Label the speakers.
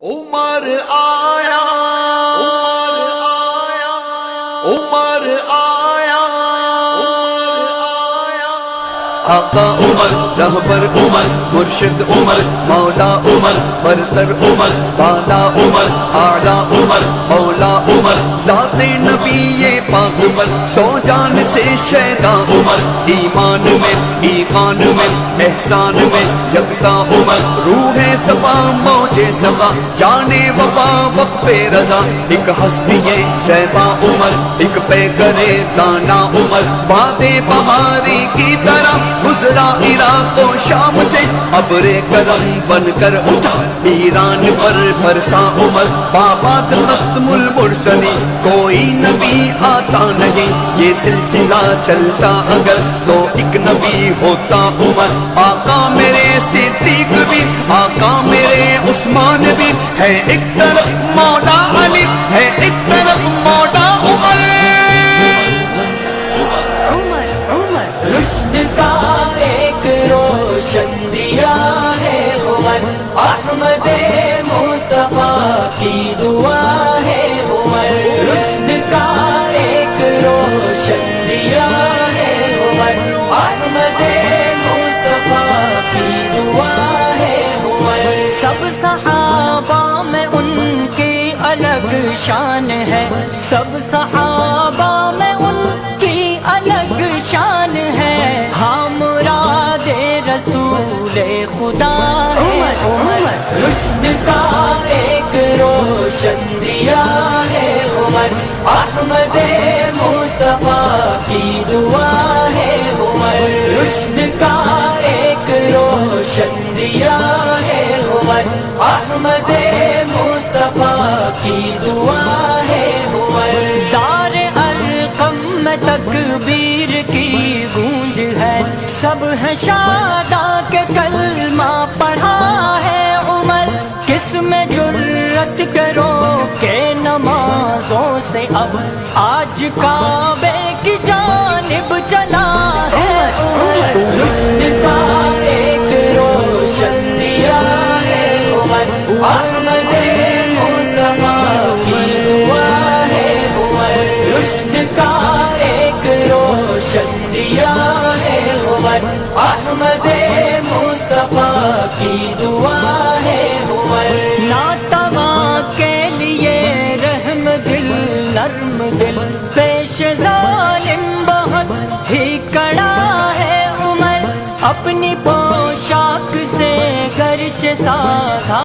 Speaker 1: عمر آیا، عمر آیا، آقا عمر، رہبر عمر، مرشد عمر، مولا عمر، برتر عمر، بالا عمر، اعلیٰ عمر، مولا عمر، ذات نبی پاک عمر، سو جان سے شیدا عمر، ایمان میں ایقان میں احسان میں یکتا عمر، روح صفا موج صفا جانے وفا وقف رضا، ایک ہستی صیبا عمر، ایک پیکرے دانا عمر، باد بہاری کی طرح گزرا عراق و شام سے، ابر کرم بن کر اٹھا ایران پر برسا عمر، بابات ختم المرسلی کوئی نبی آتا نہیں، یہ سلسلہ چلتا اگر تو ایک نبی ہوتا عمر، آقا میرے صدیق بھی، آقا میرے عثمان بھی، ہے ایک طرف مولا علی، ہے ایک طرف مولا عمر،
Speaker 2: رشد کا ایک روشن دیا ہے عمر، احمد مصطفیٰ کی دعا ہے عمر، رشد کا ایک روشن دیا ہے عمر، احمد مصطفیٰ کی دعا ہے عمر، سب صحابہ میں ان کی الگ شان ہے، سب صحابہ میں ان کی الگ شان ہے، ہاں مراد رسول خدا ہے عمر، رشد کا ایک روشن دیا ہے عمر، احمد مصطفیٰ کی دعا ہے عمر، رشد کا ایک روشن دیا ہے عمر، احمد مصطفیٰ کی دعا ہے عمر، دار ارقم میں تکبیر کی گونج ہے، سب ہے شادا کے کلمہ پڑھا ہے عمر، کس میں جرت کرو کہ نمازوں سے اب آج کعبے کی جانب چلا ہے عمر، رشد کا ایک روشن دیا ہے عمر، احمد مصطفیٰ کی دعا ہے عمر، رشد کا ایک روشن دیا ہے عمر، احمد مصطفیٰ کی دعا ہے عمر، ناتواں کے لیے رحم دل نرم دل، پیش ظالم بہت ہی کڑا ہے عمر، اپنی پوشاک سے گرچہ سادہ